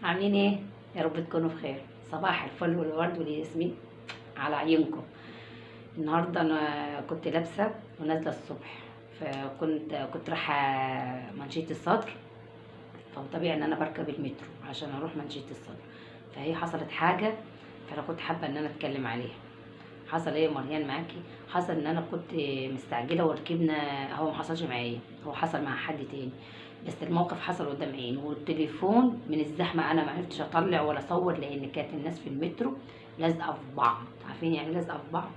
عاملين ايه؟ يا رب تكونوا بخير. صباح الفل والورد والياسمين على عيونكم. النهارده انا كنت لابسه ونازله الصبح، فكنت رايحه منشيه الصدر. فطبيعي ان انا بركب المترو عشان اروح منشيه الصدر. فهي حصلت حاجه، فانا كنت حابه ان انا اتكلم عليها. حصل ايه يا مريان معاكي؟ حصل ان انا كنت مستعجله وركبنا. هو ما حصلش معايا، هو حصل مع حد تاني، بس الموقف حصل قدام عيني. والتليفون من الزحمه انا ما عرفتش اطلع ولا اصور، لان كانت الناس في المترو لازقه في بعض. عارفين يعني لازقه في بعض؟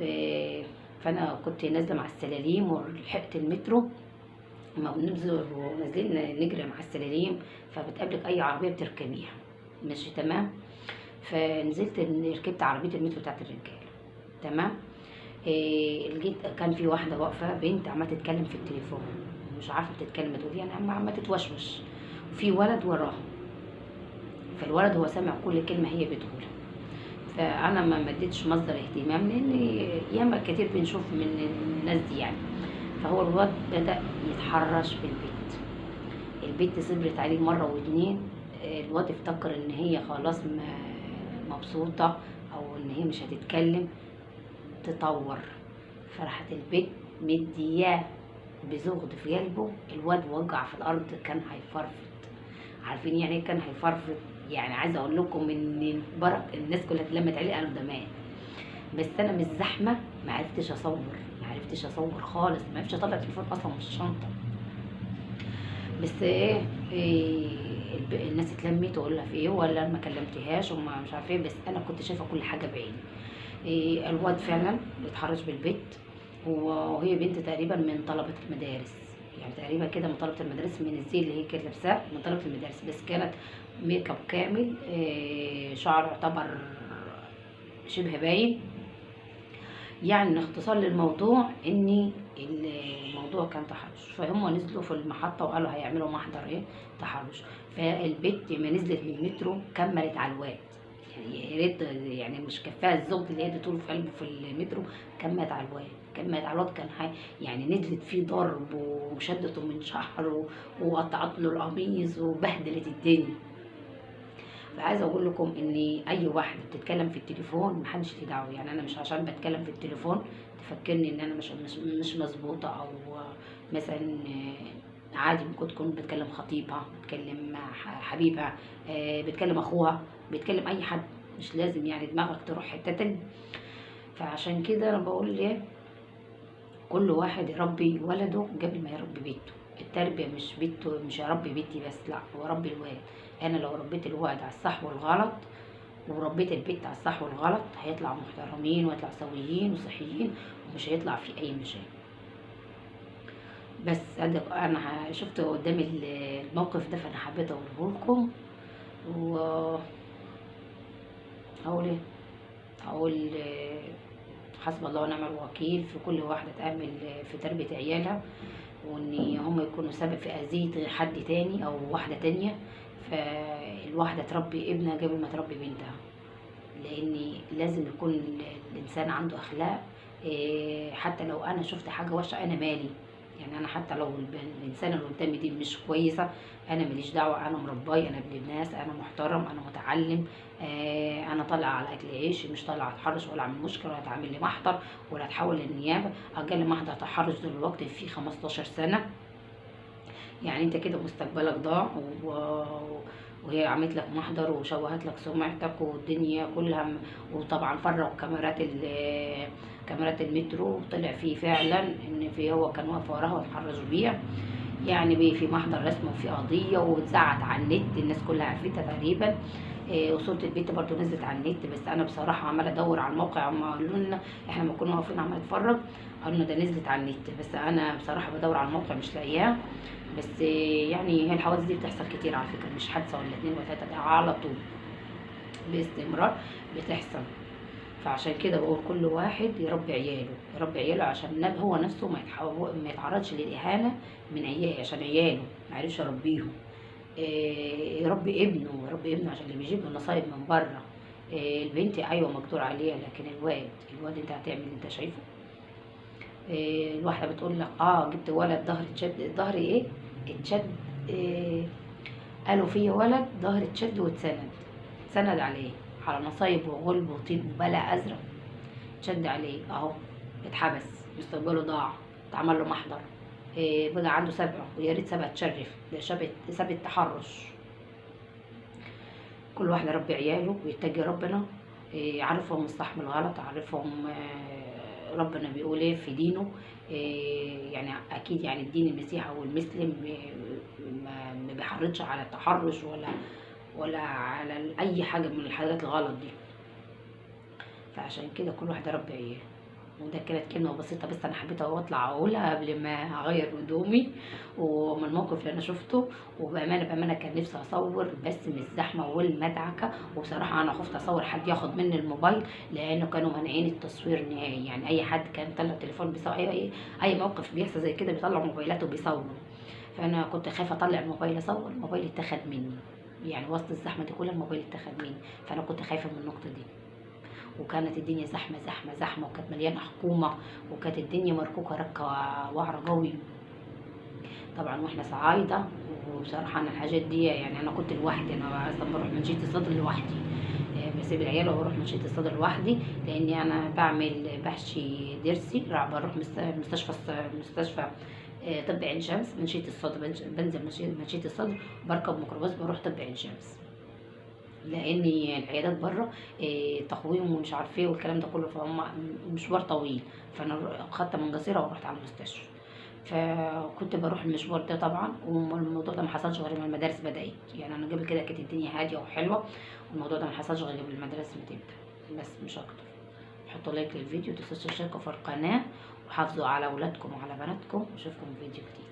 إيه، فانا كنت نازله مع السلاليم ولحقت المترو. ما بننزل ونازلين نجري مع السلاليم، فبتقابلك اي عربيه بتركبيها. ماشي تمام. فنزلت ركبت عربيه المترو بتاعت الرجاله. تمام. إيه، لقيت كان في واحده واقفه، بنت عماله تتكلم في التليفون، مش عارفه بتتكلم تقول يعني عماله تتوشوش، وفي ولد وراها. فالولد هو سامع كل كلمه هي بتقولها. فانا ما مديتش مصدر اهتمام، لان ياما كتير بنشوف من الناس دي يعني. فهو الواد بدأ يتحرش بالبنت. البنت صبرت عليه مرة واتنين. الواد افتكر ان هي خلاص مبسوطة، او ان هي مش هتتكلم تطور. فراحت البنت مدياه بزغد في قلبه. الواد وقع في الارض كان هيفرفط. عارفين يعني ايه كان هيفرفط؟ يعني عايزه اقول لكم ان الناس كلها اتلمت عليه قالوا ده مات. بس انا من الزحمه ما عرفتش اصور خالص، ما عرفتش اطلع التليفون اصلا من الشنطه. بس إيه الناس اتلمت واقول لها في ايه، ولا أنا ما كلمتهاش وما مش عارفه ايه. بس انا كنت شايفه كل حاجه بعيني. إيه، الواد فعلا اتحرش بالبيت. وهي بنت تقريبا من طلبه المدارس، يعني تقريبا كده من طلبه المدارس، من الزي اللي هي كانت لابساه من طلبه المدارس. بس كانت ميك اب كامل. إيه، شعر يعتبر شبه باين. يعني اختصار للموضوع ان الموضوع كان تحرش. فهم نزلوا في المحطة وقالوا هيعملوا محضر ايه تحرش. فالبت ما نزلت من المترو كملت على الواد. يعني يا ريت يعني مش كفاها الزوج اللي هي بتقول في قلبه في المترو. كملت على الواد كان يعني نزلت فيه ضرب وشدته من شعره وقطعت له القميص وبهدلت الدنيا. فعايزه اقول لكم ان اي واحده بتتكلم في التليفون محدش ليه دعوه. يعني انا مش عشان بتكلم في التليفون تفكرني ان انا مش مظبوطه، او مثلا عادي ممكن تكون بتكلم خطيبها، بتكلم حبيبها، بتكلم اخوها، بتكلم اي حد. مش لازم يعني دماغك تروح حته تانية. فعشان كده انا بقول ليه كل واحد يربي ولده قبل ما يربي بيته. التربية مش بيته، مش هربي بيتي بس، لا هو ربي الواد. انا لو ربيت الواد على الصح والغلط، وربيت البيت على الصح والغلط، هيطلع محترمين ويطلع سويين وصحيين، ومش هيطلع في اي مشاكل. بس انا شفت قدامي الموقف ده، فانا حبيت اقوله لكم. وهقول ايه؟ هقول حسب الله ونعم الوكيل في كل واحدة تعمل في تربية عيالها، وان هم يكونوا سبب في اذية حد تاني او واحدة تانية. فالواحدة تربي ابنها قبل ما تربي بنتها، لان لازم يكون الانسان عنده اخلاق. حتى لو انا شفت حاجة وحشة انا مالي. يعني انا حتى لو الانسانه اللي قدامي دي مش كويسه، انا ماليش دعوه. انا مربي، انا ابن الناس، انا محترم، انا متعلم. انا طالع على اكل عيش، مش طالع اتحرش ولا اعمل مشكله ولا اتعامل لمحضر ولا اتحول للنيابه. اقل محضر تحرش دلوقتي فيه 15 سنه. يعني انت كده مستقبلك ضاع وهي عملت لك محضر وشوهت لك سمعتك والدنيا كلها. وطبعا فرغوا كاميرات المترو، وطلع فيه فعلا ان في هو كان واقف وراها واتحرش بيها. يعني في محضر رسمي وفي قضيه واتذاعت على النت، الناس كلها عرفتها تقريبا. وصورة البيت برضو نزلت على النت. بس انا بصراحه عماله ادور على الموقع، هم قالوا لنا احنا ما كنا واقفين عمال نتفرج، قالوا لنا ده نزلت على النت. بس انا بصراحه بدور على الموقع مش لاقياها. بس يعني هي الحوادث دي بتحصل كتير على فكره، مش حادثه ولا اتنين ولا تلاته، ده على طول باستمرار بتحصل. فعشان كده بقول كل واحد يربي عياله عشان هو نفسه ما يتعرضش للإهانة من عياله، عشان عياله ما عرفش يربيهم. يربي ابنه عشان اللي بيجيب له نصايب من بره. البنت ايوه مقدور عليها، لكن الواد انت هتعمل اللي انت شايفه. الواحده بتقول لك جبت ولد ظهري اتشد. ظهري ايه اتشد؟ قالوا في ولد ظهر اتشد واتسند، سند عليه على نصايب وغلب وطين وبلاء ازرق، اتشد عليه اهو، اتحبس، مستقبله ضاع، اتعمل له محضر، بقى عنده سبع، ويا ريت سبع تشرف، ده سبع تحرش. كل واحد يربي عياله ويتقي ربنا، عارفهم الصح من الغلط، عارفهم ربنا بيقول ايه في دينه. يعني اكيد يعني الدين المسيحي او المسلم ما بيحرضش على التحرش ولا على اي حاجه من الحاجات الغلط دي. فعشان كده كل واحد يربي عياله. وده كانت كلمة بسيطة بس أنا حبيت أطلع أقولها قبل ما أغير هدومي، ومن الموقف اللي أنا شفته. وبأمانة كان نفسي أصور بس من الزحمة والمدعكة، وبصراحة أنا خفت أصور حد ياخد مني الموبايل، لأنه كانوا مانعين التصوير نهائي. يعني أي حد كان يطلع تليفون بيصور، أي موقف بيحصل زي كده بيطلع موبايلاته وبيصوروا. فأنا كنت خايفة أطلع الموبايل أصور، الموبايل اتاخد مني، يعني وسط الزحمة دي كلها الموبايل اتاخد مني. فأنا كنت خايفة من النقطة دي. وكانت الدنيا زحمة زحمة زحمة، وكانت مليانة حكومة، وكانت الدنيا مركوكة ركة وعرة قوي طبعا، واحنا صعايدة. وبصراحة أنا الحاجات دي يعني أنا كنت لوحدي، أنا أصلا بروح منشية الصدر لوحدي، بسيب العيال وبروح منشية الصدر لوحدي، لأني أنا بحشي ضرسي، بروح مستشفى طب عين شمس، منشية الصدر، بنزل منشية الصدر، بركب ميكروباص بروح طب عين شمس، لان العيادات بره تقويم ومش عارفه ايه والكلام ده كله، فهم مشوار طويل. فانا خدت من قصيره ورحت على المستشفى. فكنت بروح المشوار ده طبعا، والموضوع ده ما حصلش غير ما المدارس بدات. يعني انا قبل كده كانت الدنيا هاديه وحلوه، والموضوع ده ما حصلش غير قبل المدارس ما تبدا، بس مش اكتر. حطوا لايك للفيديو، تنسوش تشتركوا في القناه، وحافظوا على اولادكم وعلى بناتكم، واشوفكم في فيديو جديد.